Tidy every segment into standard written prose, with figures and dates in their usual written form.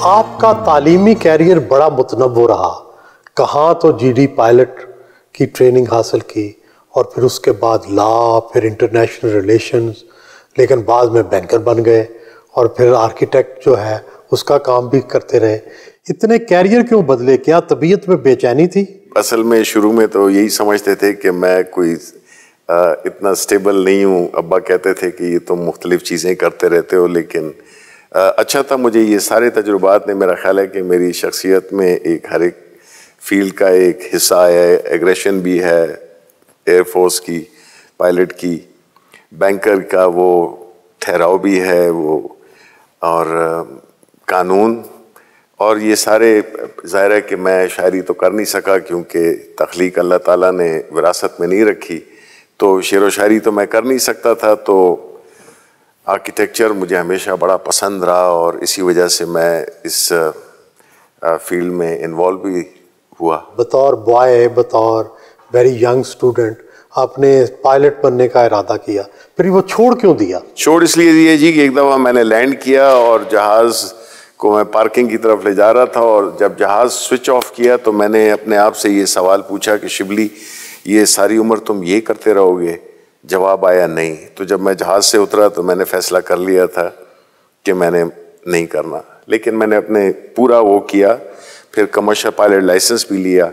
آپ کا تعلیمی کیریئر بڑا متنوع رہا، کہاں تو جی ڈی پائلٹ کی ٹریننگ حاصل کی اور پھر اس کے بعد لا، پھر انٹرنیشنل ریلیشنز، لیکن بعد میں بینکر بن گئے اور پھر آرکیٹیکٹ جو ہے اس کا کام بھی کرتے رہے۔ اتنے کیریئر کیوں بدلے؟ کیا طبیعت میں بے چینی تھی؟ اصل میں شروع میں تو یہی سمجھتے تھے کہ میں کوئی اتنا سٹیبل نہیں ہوں۔ ابا کہتے تھے کہ یہ تم مختلف چیزیں کرتے رہتے ہو، لیکن اچھا تھا مجھے یہ سارے تجربات نے، میرا خیال ہے کہ میری شخصیت میں ایک ہر ایک فیلڈ کا ایک حصہ ہے۔ ایگریشن بھی ہے ایئر فورس کی، پائلٹ کی، بینکر کا وہ ٹھہراؤ بھی ہے وہ، اور قانون، اور یہ سارے ظاہر ہے کہ میں شاعری تو کر نہیں سکا کیونکہ تخلیق اللہ تعالیٰ نے وراثت میں نہیں رکھی، تو شعر و شاعری تو میں کر نہیں سکتا تھا، تو آرکیٹیکچر مجھے ہمیشہ بڑا پسند رہا اور اسی وجہ سے میں اس فیلڈ میں انوالو بھی ہوا۔ بطور بوائے، بطور ویری ینگ اسٹوڈنٹ آپ نے پائلٹ بننے کا ارادہ کیا، پھر وہ چھوڑ کیوں دیا؟ چھوڑ اس لیے دیے جی کہ ایک دفعہ میں نے لینڈ کیا اور جہاز کو میں پارکنگ کی طرف لے جا رہا تھا، اور جب جہاز سوئچ آف کیا تو میں نے اپنے آپ سے یہ سوال پوچھا کہ شبلی یہ ساری عمر تم یہ کرتے رہو گے؟ جواب آیا نہیں۔ تو جب میں جہاز سے اترا تو میں نے فیصلہ کر لیا تھا کہ میں نے نہیں کرنا، لیکن میں نے اپنے پورا وہ کیا، پھر کمرشل پائلٹ لائسنس بھی لیا،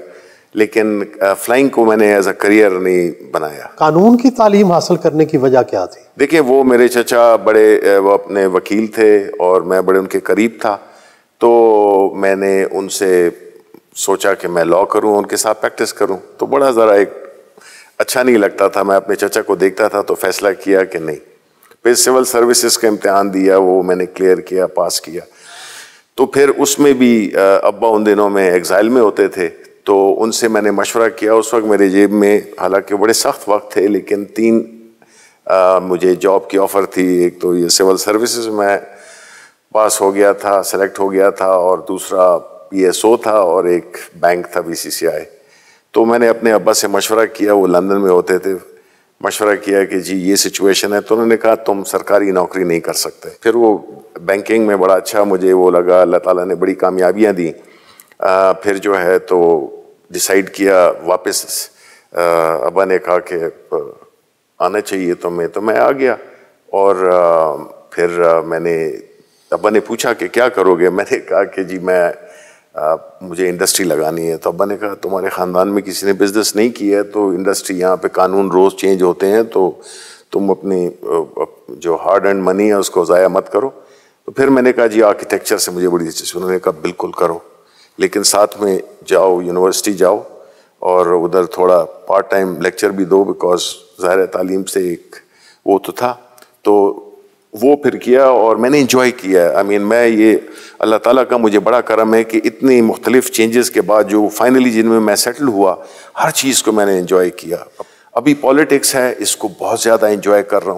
لیکن فلائنگ کو میں نے ایز اے کریئر نہیں بنایا۔ قانون کی تعلیم حاصل کرنے کی وجہ کیا تھی؟ دیکھیں وہ میرے چچا بڑے وہ اپنے وکیل تھے اور میں بڑے ان کے قریب تھا، تو میں نے ان سے سوچا کہ میں لاء کروں، ان کے ساتھ پریکٹس کروں، تو بڑا ذرا ایک اچھا نہیں لگتا تھا، میں اپنے چچا کو دیکھتا تھا تو فیصلہ کیا کہ نہیں۔ پھر سول سروسز کا امتحان دیا، وہ میں نے کلیئر کیا، پاس کیا، تو پھر اس میں بھی ابا ان دنوں میں ایگزائل میں ہوتے تھے، تو ان سے میں نے مشورہ کیا۔ اس وقت میرے جیب میں حالانکہ بڑے سخت وقت تھے، لیکن 3 مجھے جاب کی آفر تھی۔ ایک تو یہ سول سروسز میں پاس ہو گیا تھا، سلیکٹ ہو گیا تھا، اور دوسرا پی ایس او تھا، اور ایک بینک تھا بی سی سی آئی۔ تو میں نے اپنے ابا سے مشورہ کیا، وہ لندن میں ہوتے تھے، مشورہ کیا کہ جی یہ سچویشن ہے، تو انہوں نے کہا تم سرکاری نوکری نہیں کر سکتے۔ پھر وہ بینکنگ میں بڑا اچھا مجھے وہ لگا، اللہ تعالیٰ نے بڑی کامیابیاں دیں۔ پھر جو ہے تو ڈیسائیڈ کیا واپس، ابا نے کہا کہ آنا چاہیے تمہیں، تو میں آ گیا، اور پھر میں نے ابا نے پوچھا کہ کیا کرو گے؟ میں نے کہا کہ جی مجھے انڈسٹری لگانی ہے۔ تو ابا نے کہا تمہارے خاندان میں کسی نے بزنس نہیں کیا ہے، تو انڈسٹری یہاں پہ قانون روز چینج ہوتے ہیں، تو تم اپنی جو ہارڈ اینڈ منی ہے اس کو ضائع مت کرو۔ تو پھر میں نے کہا جی آرکیٹیکچر سے مجھے بڑی دلچسپی۔ انہوں نے کہا بالکل کرو، لیکن ساتھ میں جاؤ یونیورسٹی جاؤ اور ادھر تھوڑا پارٹ ٹائم لیکچر بھی دو، بیکاز ظاہر تعلیم سے ایک وہ تو تھا۔ تو وہ پھر کیا اور میں نے انجوائے کیا۔ میں یہ اللہ تعالیٰ کا مجھے بڑا کرم ہے کہ اتنی مختلف چینجز کے بعد جو فائنلی جن میں سیٹل ہوا، ہر چیز کو میں نے انجوائے کیا۔ ابھی پالیٹکس ہے، اس کو بہت زیادہ انجوائے کر رہا ہوں۔